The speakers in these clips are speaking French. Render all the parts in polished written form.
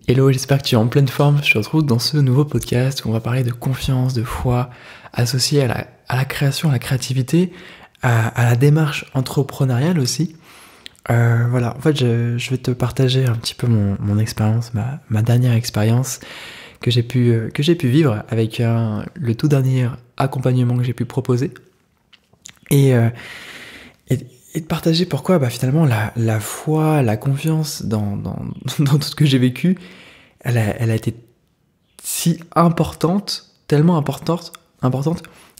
Hello, j'espère que tu es en pleine forme. Je te retrouve dans ce nouveau podcast où on va parler de confiance, de foi, associée à la création, à la créativité, à la démarche entrepreneuriale aussi. Voilà, en fait, je vais te partager un petit peu mon expérience, ma dernière expérience que j'ai pu vivre avec le tout dernier accompagnement que j'ai pu proposer. Et, euh, et, et de partager pourquoi finalement la foi, la confiance dans tout ce que j'ai vécu, elle a été si importante, tellement importante,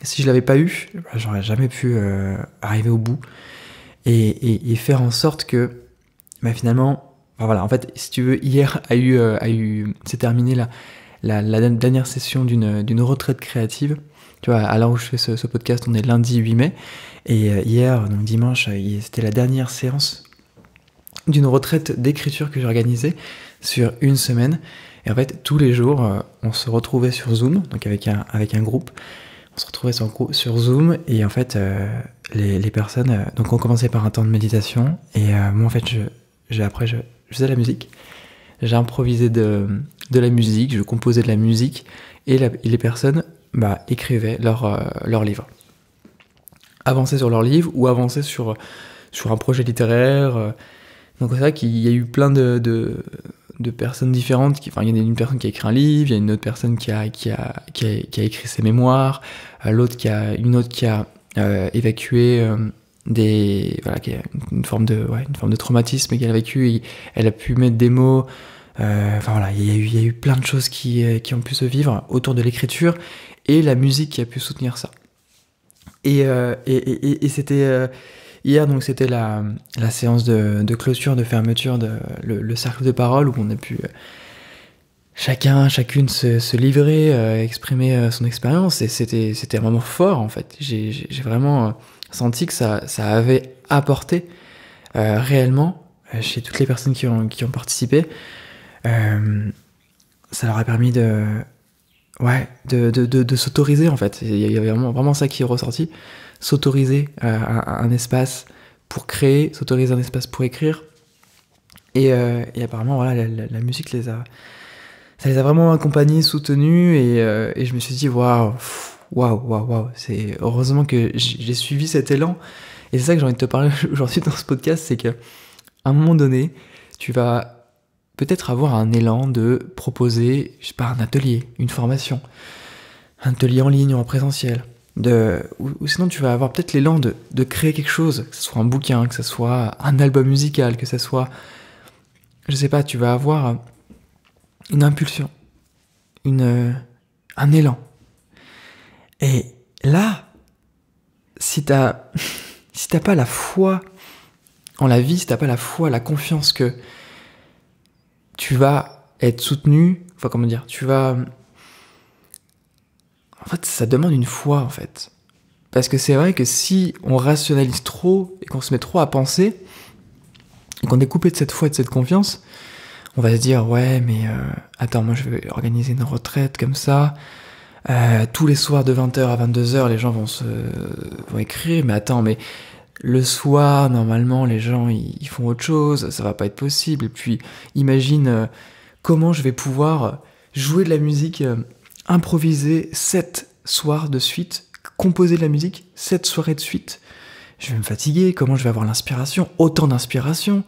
si je l'avais pas eu, j'aurais jamais pu arriver au bout et faire en sorte que finalement, voilà, en fait, si tu veux, hier s'est terminée la dernière session d'une retraite créative. Tu vois, à l'heure où je fais ce podcast, on est lundi 8 mai, et hier, donc dimanche, c'était la dernière séance d'une retraite d'écriture que j'ai organisée sur une semaine. Et en fait, tous les jours, on se retrouvait sur Zoom, donc avec un groupe. On se retrouvait sur Zoom, et en fait, les personnes... donc on commençait par un temps de méditation, et moi, en fait, après, je faisais de la musique. J'ai improvisé de la musique, je composais de la musique, et les personnes écrivaient leur livre. Avançaient sur leur livre, ou avançaient sur un projet littéraire. Donc c'est vrai qu'il y a eu plein de personnes différentes. Il y a une personne qui a écrit un livre, il y a une autre personne qui a écrit ses mémoires, une autre qui a évacué qui a une forme de traumatisme qu'elle a vécu, et elle a pu mettre des mots. Il y a eu plein de choses qui ont pu se vivre autour de l'écriture, et la musique qui a pu soutenir ça. Et c'était... Hier, donc, c'était la séance de clôture, de fermeture, le cercle de parole, où on a pu chacune se livrer, exprimer son expérience, et c'était vraiment fort, en fait. J'ai vraiment senti que ça avait apporté réellement chez toutes les personnes qui ont participé. Ça leur a permis de s'autoriser, en fait. Il y avait vraiment ça qui est ressorti. S'autoriser un espace pour créer, s'autoriser un espace pour écrire. Et apparemment, voilà, la musique ça les a vraiment accompagnés, soutenus, et je me suis dit, waouh, c'est heureusement que j'ai suivi cet élan. Et c'est ça que j'ai envie de te parler aujourd'hui dans ce podcast, c'est qu'à un moment donné, tu vas peut-être avoir un élan de proposer, je sais pas, un atelier, une formation, un atelier en ligne ou en présentiel. Ou sinon tu vas avoir peut-être l'élan de créer quelque chose, que ce soit un bouquin, que ce soit un album musical, que ce soit, je sais pas, tu vas avoir une impulsion, un élan. Et là, si t'as pas la foi en la vie, si t'as pas la foi, la confiance que tu vas être soutenu, en fait, ça demande une foi, en fait. Parce que c'est vrai que si on rationalise trop, et qu'on se met trop à penser, et qu'on est coupé de cette foi et de cette confiance, on va se dire, ouais, mais attends, moi je vais organiser une retraite comme ça, tous les soirs de 20h à 22h, les gens vont écrire, mais attends, mais le soir, normalement, les gens, ils font autre chose, ça va pas être possible. Et puis, imagine comment je vais pouvoir jouer de la musique, improviser 7 soirs de suite, composer de la musique 7 soirées de suite. Je vais me fatiguer, comment je vais avoir l'inspiration, autant d'inspiration,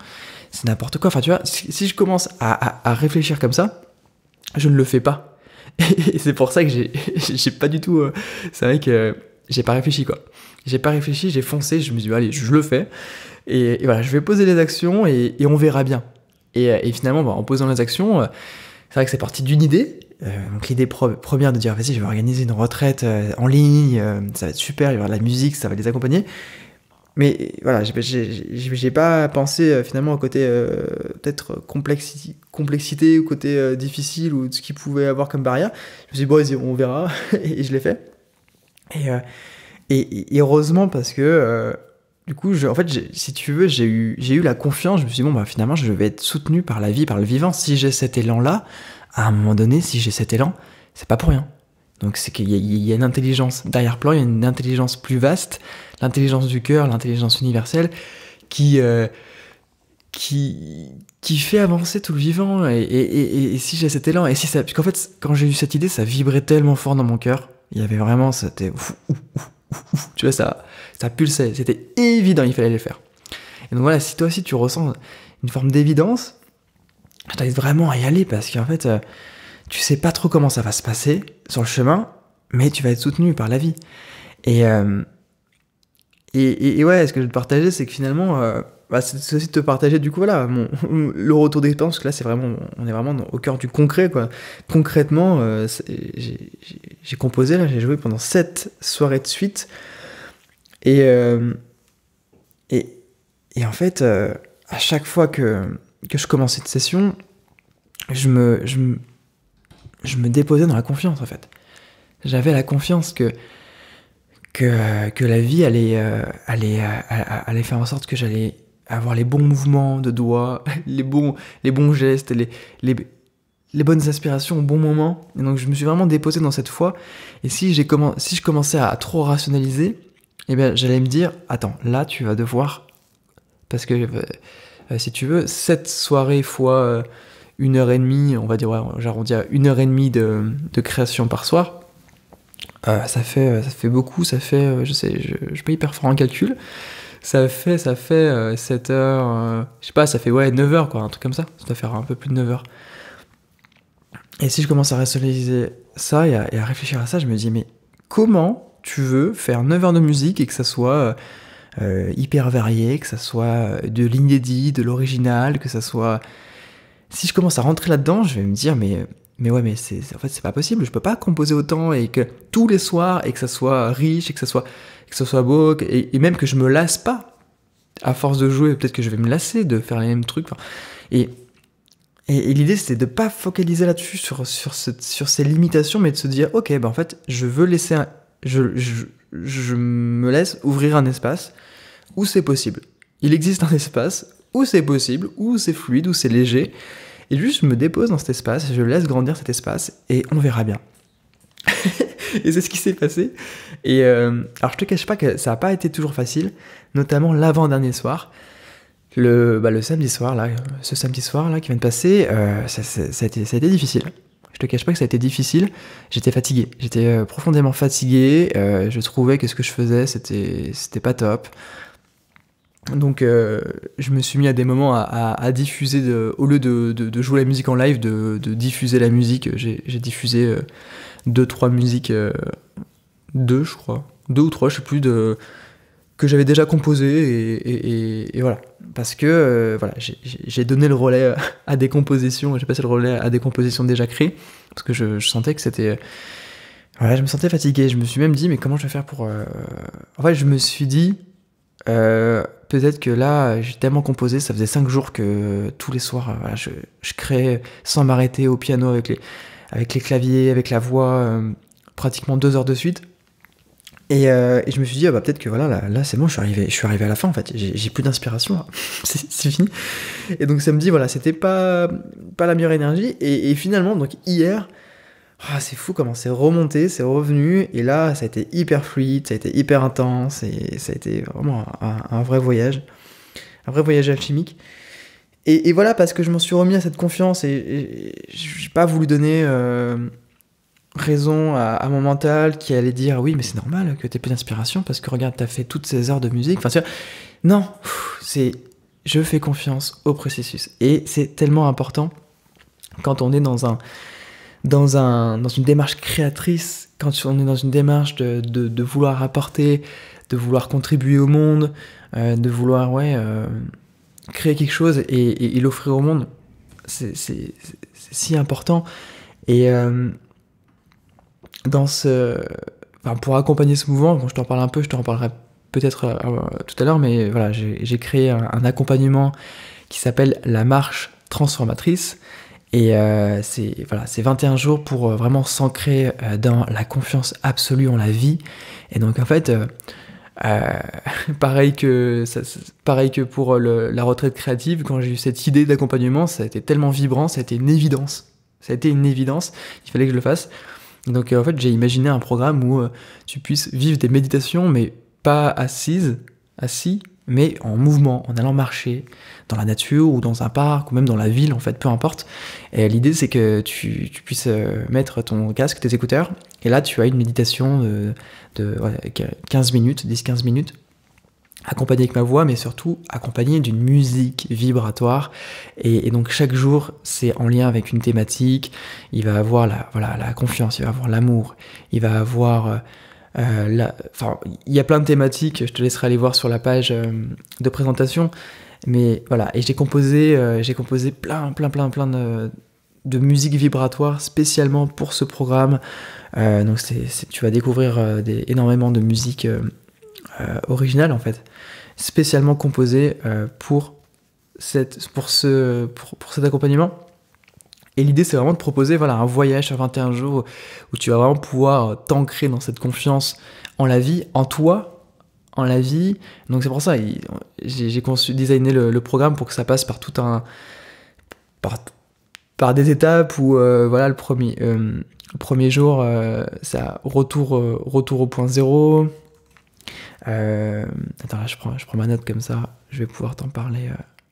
c'est n'importe quoi. Enfin, tu vois, si je commence à réfléchir comme ça, je ne le fais pas. Et c'est pour ça que j'ai pas du tout... c'est vrai que j'ai pas réfléchi, quoi. J'ai pas réfléchi, j'ai foncé, je me suis dit, allez, je le fais. Et voilà, je vais poser les actions, et on verra bien. Et finalement, en posant les actions, c'est vrai que c'est parti d'une idée. Donc l'idée première de dire, vas-y, je vais organiser une retraite en ligne, ça va être super, il va y avoir de la musique, ça va les accompagner. Mais voilà, j'ai pas pensé finalement au côté peut-être complexité, ou côté difficile, ou de ce qu'il pouvait avoir comme barrière. Je me suis dit, bon, vas-y, on verra, et je l'ai fait. Et heureusement, parce que du coup, en fait, si tu veux, j'ai eu la confiance. Je me suis dit, bon, finalement, je vais être soutenu par la vie, par le vivant. Si j'ai cet élan-là, à un moment donné, si j'ai cet élan, c'est pas pour rien. Donc c'est qu'il y a une intelligence d'arrière-plan, il y a une intelligence plus vaste, l'intelligence du cœur, l'intelligence universelle, qui qui fait avancer tout le vivant. Et si j'ai cet élan, et si ça, parce qu'en fait, quand j'ai eu cette idée, ça vibrait tellement fort dans mon cœur. Il y avait vraiment, c'était, tu vois, ça pulsait. C'était évident, il fallait le faire. Et donc voilà, si toi aussi tu ressens une forme d'évidence, je t'invite vraiment à y aller parce qu'en fait, tu sais pas trop comment ça va se passer sur le chemin, mais tu vas être soutenu par la vie. Et ouais, ce que je vais te partager, c'est que finalement, c'est aussi de te partager du coup, voilà, le retour d'expérience, parce que là, c'est vraiment, on est vraiment au cœur du concret, quoi. Concrètement, j'ai composé, là, j'ai joué pendant 7 soirées de suite, et en fait, à chaque fois que je commençais une session, je me déposais dans la confiance, en fait. J'avais la confiance que la vie allait faire en sorte que j'allais avoir les bons mouvements de doigts, les bons gestes, les bonnes aspirations au bon moment. Et donc je me suis vraiment déposé dans cette foi. Et si je commençais à trop rationaliser, eh bien j'allais me dire, attends, là tu vas devoir, parce que si tu veux, 7 soirées fois 1h30, on va dire, ouais, j'arrondis à 1h30 de création par soir. Ça fait beaucoup, ça fait, je suis pas hyper fort en calcul, ça fait 7 heures, je sais pas, ça fait ouais 9 heures quoi, un truc comme ça doit faire un peu plus de 9 heures. Et si je commence à rationaliser ça et à réfléchir à ça, je me dis mais comment tu veux faire 9 heures de musique et que ça soit hyper varié, que ça soit de l'inédit, de l'original, que ça soit... Si je commence à rentrer là-dedans, je vais me dire mais ouais, mais en fait c'est pas possible, je peux pas composer autant et que tous les soirs et que ça soit riche et que ça soit beau et même que je me lasse pas. À force de jouer, peut-être que je vais me lasser de faire les mêmes trucs. Et l'idée c'était de pas focaliser là-dessus sur ces limitations, mais de se dire ok, en fait je veux laisser je me laisse ouvrir un espace où c'est possible. Il existe un espace où c'est possible, où c'est fluide, où c'est léger. Et juste, je me dépose dans cet espace, je laisse grandir cet espace, et on verra bien. Et c'est ce qui s'est passé. Et alors, je te cache pas que ça n'a pas été toujours facile, notamment l'avant-dernier soir. Le samedi soir, là, ce samedi soir là, qui vient de passer, ça a été difficile. Je te cache pas que ça a été difficile. J'étais fatigué. J'étais profondément fatigué. Je trouvais que ce que je faisais, c'était pas top. Donc je me suis mis à des moments à diffuser, au lieu de jouer la musique en live, de diffuser la musique. J'ai diffusé 2-3 musiques, 2 je crois, 2 ou 3, je sais plus, que j'avais déjà composées, et voilà. Parce que voilà, j'ai donné le relais à des compositions, j'ai passé le relais à des compositions déjà créées, parce que je sentais que c'était... Voilà, je me sentais fatigué, je me suis même dit, mais comment je vais faire pour... En fait, je me suis dit... peut-être que là, j'ai tellement composé, ça faisait 5 jours que tous les soirs, voilà, je créais sans m'arrêter au piano avec les claviers, avec la voix, pratiquement 2 heures de suite. Et je me suis dit, peut-être que voilà, là c'est bon, je suis arrivé à la fin en fait, j'ai plus d'inspiration, c'est fini. Et donc ça me dit, voilà, c'était pas la meilleure énergie. Et finalement, donc hier, c'est fou comment c'est remonté, c'est revenu, et là ça a été hyper fluide, ça a été hyper intense, et ça a été vraiment un vrai voyage alchimique. Et voilà, parce que je m'en suis remis à cette confiance, et j'ai pas voulu donner raison à mon mental qui allait dire oui mais c'est normal que t'aies plus d'inspiration parce que regarde, t'as fait toutes ces heures de musique, enfin tu vois, non, je fais confiance au processus, et c'est tellement important quand on est dans une démarche créatrice, quand on est dans une démarche de vouloir apporter, de vouloir contribuer au monde, de vouloir créer quelque chose et l'offrir au monde. C'est si important. Et pour accompagner ce mouvement, bon, je t'en parle un peu, je t'en parlerai peut-être tout à l'heure, mais voilà, j'ai créé un accompagnement qui s'appelle la marche transformatrice. Et c'est 21 jours pour vraiment s'ancrer dans la confiance absolue en la vie. Et donc en fait, pareil que pour la retraite créative, quand j'ai eu cette idée d'accompagnement, ça a été tellement vibrant, ça a été une évidence. Il fallait que je le fasse. Donc en fait, j'ai imaginé un programme où tu puisses vivre des méditations, mais pas assis, mais en mouvement, en allant marcher dans la nature ou dans un parc ou même dans la ville, en fait, peu importe. Et l'idée, c'est que tu puisses mettre ton casque, tes écouteurs, et là, tu as une méditation de 15 minutes, 10-15 minutes, accompagné avec ma voix, mais surtout accompagné d'une musique vibratoire. Et donc chaque jour, c'est en lien avec une thématique. Il va avoir la confiance, il va avoir l'amour, il va avoir... enfin, il y a plein de thématiques, je te laisserai aller voir sur la page de présentation. Mais voilà, et j'ai composé plein de musique vibratoire spécialement pour ce programme. Donc tu vas découvrir énormément de musique originale en fait, spécialement composée pour cet accompagnement. Et l'idée, c'est vraiment de proposer un voyage sur 21 jours où tu vas vraiment pouvoir t'ancrer dans cette confiance en la vie, en toi, en la vie. Donc c'est pour ça, j'ai designé le programme pour que ça passe par par des étapes où le premier jour, c'est retour au point zéro. Attends, là, je prends ma note comme ça, je vais pouvoir t'en parler.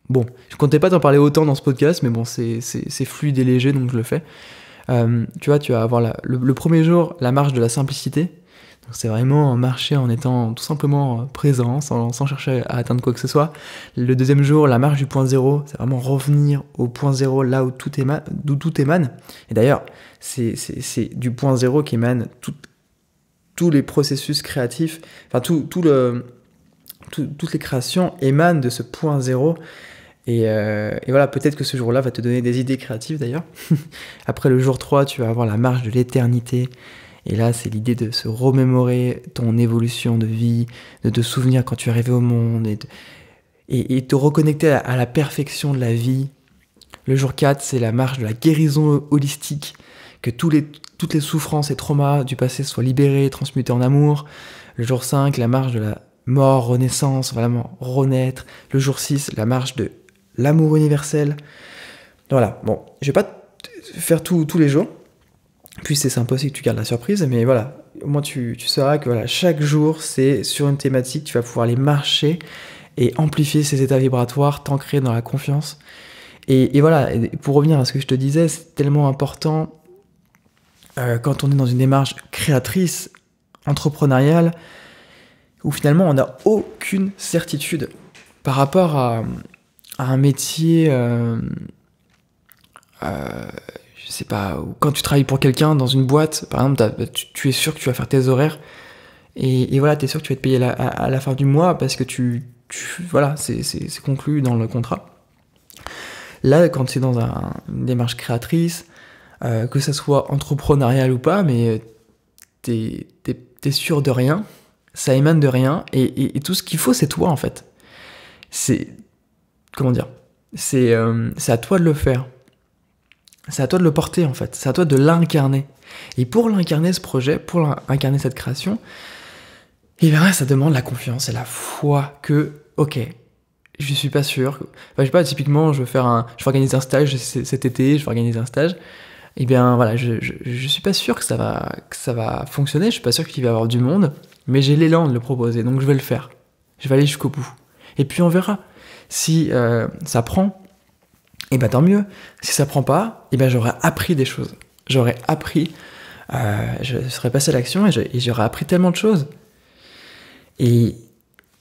Bon, je comptais pas t'en parler autant dans ce podcast, mais bon, c'est fluide et léger, donc je le fais. Tu vois, tu vas avoir le premier jour, la marche de la simplicité. Donc c'est vraiment marcher en étant tout simplement présent, sans chercher à atteindre quoi que ce soit. Le deuxième jour, la marche du point zéro, c'est vraiment revenir au point zéro, là où tout émane. Et d'ailleurs, c'est du point zéro qu'émanent tous les processus créatifs, enfin toutes les créations émanent de ce point zéro. Et voilà, peut-être que ce jour-là va te donner des idées créatives d'ailleurs. Après le jour 3, tu vas avoir la marche de l'éternité. Et là, c'est l'idée de se remémorer ton évolution de vie, de te souvenir quand tu es arrivé au monde, et te reconnecter à la perfection de la vie. Le jour 4, c'est la marche de la guérison holistique, que toutes les souffrances et traumas du passé soient libérés, transmutés en amour. Le jour 5, la marche de la mort, renaissance, vraiment renaître. Le jour 6, la marche de l'amour universel. Voilà, bon, je vais pas faire tous les jours, puis c'est sympa aussi que tu gardes la surprise, mais voilà, au moins tu sauras que chaque jour, c'est sur une thématique, tu vas pouvoir aller marcher et amplifier ces états vibratoires, t'ancrer dans la confiance. Et voilà, et pour revenir à ce que je te disais, c'est tellement important quand on est dans une démarche créatrice, entrepreneuriale, où finalement on n'a aucune certitude par rapport à un métier, je sais pas, quand tu travailles pour quelqu'un dans une boîte, par exemple, tu es sûr que tu vas faire tes horaires, et voilà, tu es sûr que tu vas être payé à la fin du mois parce que voilà, c'est conclu dans le contrat. Là, quand tu es dans une démarche créatrice, que ça soit entrepreneurial ou pas, mais t'es sûr de rien, ça émane de rien, et tout ce qu'il faut, c'est toi en fait. Comment dire, c'est à toi de le faire. C'est à toi de le porter en fait. C'est à toi de l'incarner. Et pour l'incarner ce projet, pour incarner cette création, et bien ça demande la confiance et la foi que, ok, je suis pas sûr. Enfin, je sais pas, typiquement, je vais organiser un stage cet été, je vais organiser un stage. Et bien voilà, je suis pas sûr que ça va fonctionner. Je suis pas sûr qu'il va y avoir du monde, mais j'ai l'élan de le proposer, donc je vais le faire. Je vais aller jusqu'au bout. Et puis on verra. Si ça prend, et ben tant mieux. Si ça prend pas, et ben j'aurais appris des choses. J'aurais appris, je serais passé à l'action et j'aurais appris tellement de choses. Et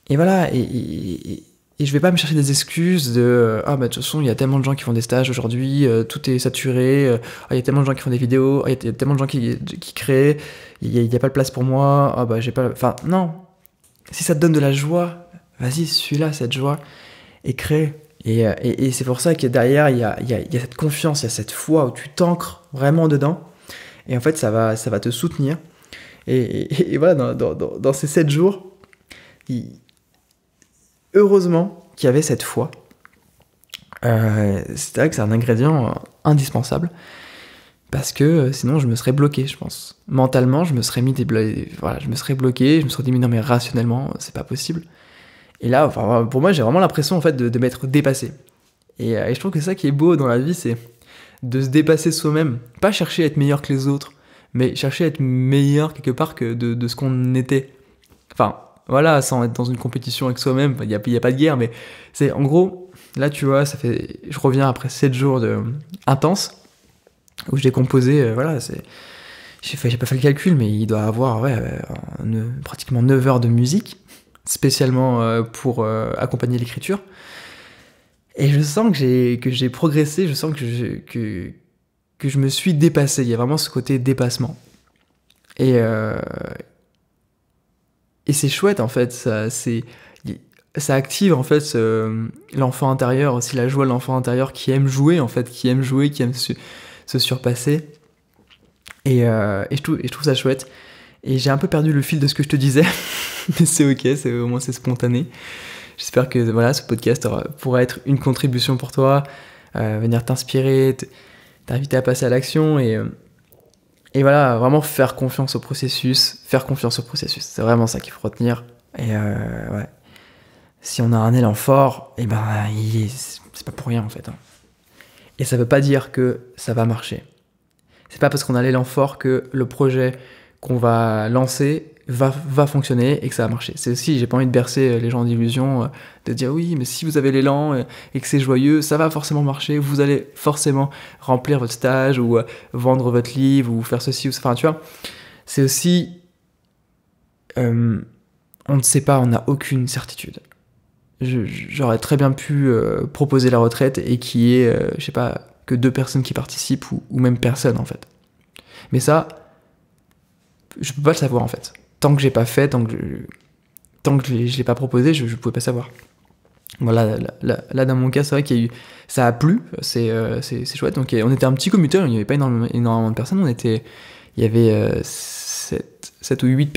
voilà, et je vais pas me chercher des excuses de de toute façon il y a tellement de gens qui font des stages aujourd'hui, tout est saturé, il y a tellement de gens qui font des vidéos, il y a tellement de gens qui créent, il y a pas de place pour moi, j'ai pas, enfin non. Si ça te donne de la joie, vas-y, suis-là cette joie et crée. Et c'est pour ça que derrière il y a cette confiance, il y a cette foi où tu t'ancres vraiment dedans, et en fait ça va te soutenir. Et voilà, dans ces 7 jours, heureusement qu'il y avait cette foi. C'est vrai que c'est un ingrédient indispensable, parce que sinon je me serais bloqué, je pense. Mentalement, je me serais je me serais bloqué, je me serais dit mais non, mais rationnellement c'est pas possible. Et là, enfin, pour moi, j'ai vraiment l'impression en fait de m'être dépassé. Et je trouve que ça qui est beau dans la vie, c'est de se dépasser soi-même. Pas chercher à être meilleur que les autres, mais chercher à être meilleur quelque part que de ce qu'on était. Enfin, voilà, sans être dans une compétition avec soi-même, il y a pas de guerre, mais c'est en gros, là tu vois, je reviens après 7 jours intenses, où j'ai composé, voilà, j'ai pas fait le calcul, mais il doit avoir pratiquement 9 heures de musique, spécialement pour accompagner l'écriture. Et je sens que j'ai progressé, je sens que je me suis dépassé. Il y a vraiment ce côté dépassement. Et c'est chouette en fait, ça active en fait l'enfant intérieur, aussi la joie de l'enfant intérieur qui aime jouer en fait, qui aime se surpasser. Et je trouve ça chouette. Et j'ai un peu perdu le fil de ce que je te disais, mais c'est ok, au moins c'est spontané. J'espère que voilà, ce podcast pourra être une contribution pour toi, venir t'inspirer, t'inviter à passer à l'action et voilà, vraiment faire confiance au processus. C'est vraiment ça qu'il faut retenir. Et ouais, si on a un élan fort, et ben c'est pas pour rien en fait. Hein. Et ça veut pas dire que ça va marcher. C'est pas parce qu'on a l'élan fort que le projet qu'on va lancer va fonctionner et que ça va marcher. C'est aussi, j'ai pas envie de bercer les gens d'illusions, de dire oui, mais si vous avez l'élan et que c'est joyeux, ça va forcément marcher, vous allez forcément remplir votre stage ou vendre votre livre ou faire ceci ou ça. Enfin, tu vois, c'est aussi, on ne sait pas, on n'a aucune certitude. J'aurais très bien pu proposer la retraite et qu'il y ait, je sais pas, que 2 personnes qui participent ou même personne en fait. Mais ça, je peux pas le savoir en fait. Tant que j'ai pas fait, tant que je l'ai pas proposé, je pouvais pas savoir. Voilà, là dans mon cas, c'est vrai qu'il y a eu, ça a plu, c'est chouette. Donc on était un petit comité, il n'y avait pas énormément de personnes, il y avait 7 ou 8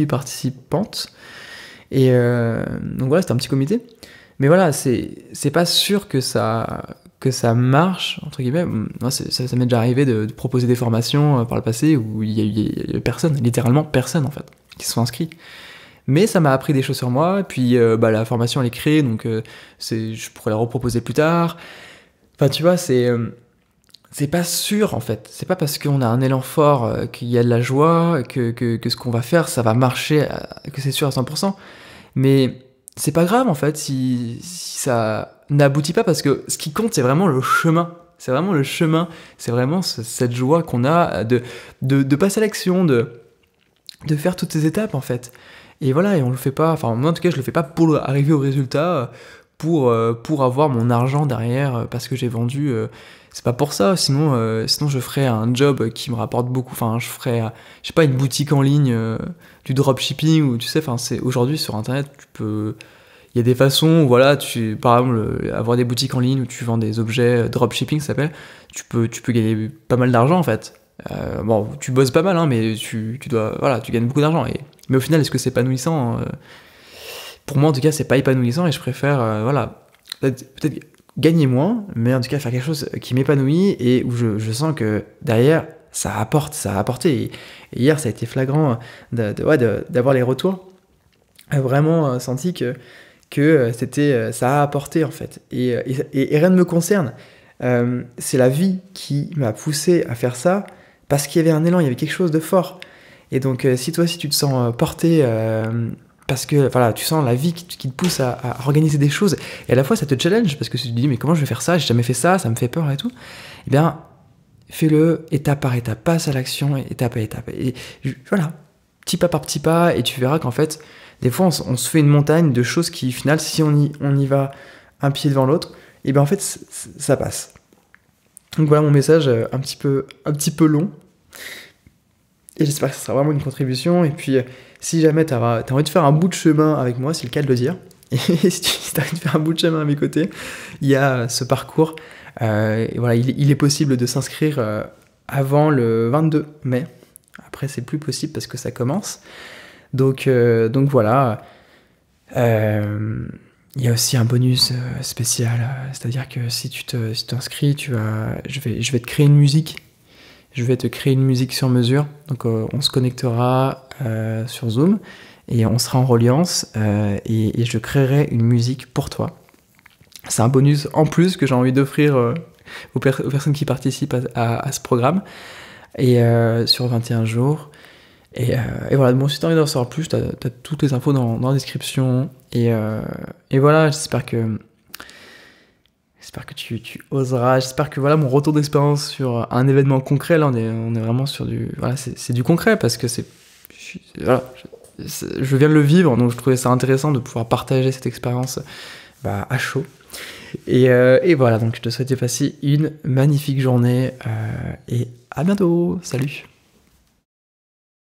participantes. Et donc voilà, c'était un petit comité. Mais voilà, c'est pas sûr que ça marche, entre guillemets. Moi, ça m'est déjà arrivé de proposer des formations par le passé où il y a personne, littéralement personne en fait, qui se sont inscrits. Mais ça m'a appris des choses sur moi, et puis la formation elle est créée, donc je pourrais la reproposer plus tard. Enfin, tu vois, c'est pas sûr en fait. C'est pas parce qu'on a un élan fort qu'il y a de la joie, que ce qu'on va faire ça va marcher, que c'est sûr à 100%. Mais c'est pas grave en fait si ça n'aboutit pas, parce que ce qui compte c'est vraiment le chemin. C'est vraiment le chemin, c'est vraiment cette joie qu'on a de passer à l'action, de faire toutes ces étapes en fait. Et voilà, et on le fait pas, enfin moi en tout cas je le fais pas pour arriver au résultat, pour avoir mon argent derrière, parce que j'ai vendu, c'est pas pour ça, sinon je ferais un job qui me rapporte beaucoup, enfin je ferais, je sais pas, une boutique en ligne, du dropshipping, ou tu sais, enfin c'est aujourd'hui sur internet, il y a des façons où, voilà, par exemple, avoir des boutiques en ligne où tu vends des objets, dropshipping ça s'appelle, tu peux gagner pas mal d'argent en fait. Bon, tu bosses pas mal, hein, mais tu gagnes beaucoup d'argent. Mais au final, est-ce que c'est épanouissant ? Pour moi, en tout cas, c'est pas épanouissant et je préfère, peut-être gagner moins, mais en tout cas faire quelque chose qui m'épanouit et où je sens que derrière, ça a apporté. Et hier, ça a été flagrant d'avoir les retours. Vraiment senti que ça a apporté en fait. Et rien ne me concerne. C'est la vie qui m'a poussé à faire ça parce qu'il y avait un élan, il y avait quelque chose de fort. Et donc si toi aussi tu te sens porté parce que voilà, tu sens la vie qui te pousse à organiser des choses, et à la fois ça te challenge parce que tu te dis mais comment je vais faire ça, j'ai jamais fait ça me fait peur et tout, et bien fais-le étape par étape, passe à l'action étape à étape, et voilà, petit pas par petit pas, et tu verras qu'en fait des fois on se fait une montagne de choses qui au final si on y va un pied devant l'autre, et bien en fait ça passe. Donc voilà mon message, un petit peu long, et j'espère que ça sera vraiment une contribution. Et puis si jamais t'as envie de faire un bout de chemin avec moi, c'est le cas de le dire, et si t'as envie de faire un bout de chemin à mes côtés, il y a ce parcours, et voilà, il est possible de s'inscrire avant le 22 mai. Après c'est plus possible parce que ça commence, donc voilà. Il y a aussi un bonus spécial, c'est-à-dire que si tu t'inscris, je vais te créer une musique. Je vais te créer une musique sur mesure. Donc on se connectera sur Zoom et on sera en reliance, et je créerai une musique pour toi. C'est un bonus en plus que j'ai envie d'offrir aux personnes qui participent à ce programme, et sur 21 jours. Et voilà, bon, si t'as envie d'en savoir plus, t'as toutes les infos dans la description. Et voilà, j'espère que tu oseras. J'espère que voilà mon retour d'expérience sur un événement concret. Là, on est vraiment sur du. Voilà, c'est du concret parce que voilà, je viens de le vivre, donc je trouvais ça intéressant de pouvoir partager cette expérience à chaud. Et voilà, donc je te souhaite de passer une magnifique journée et à bientôt. Salut!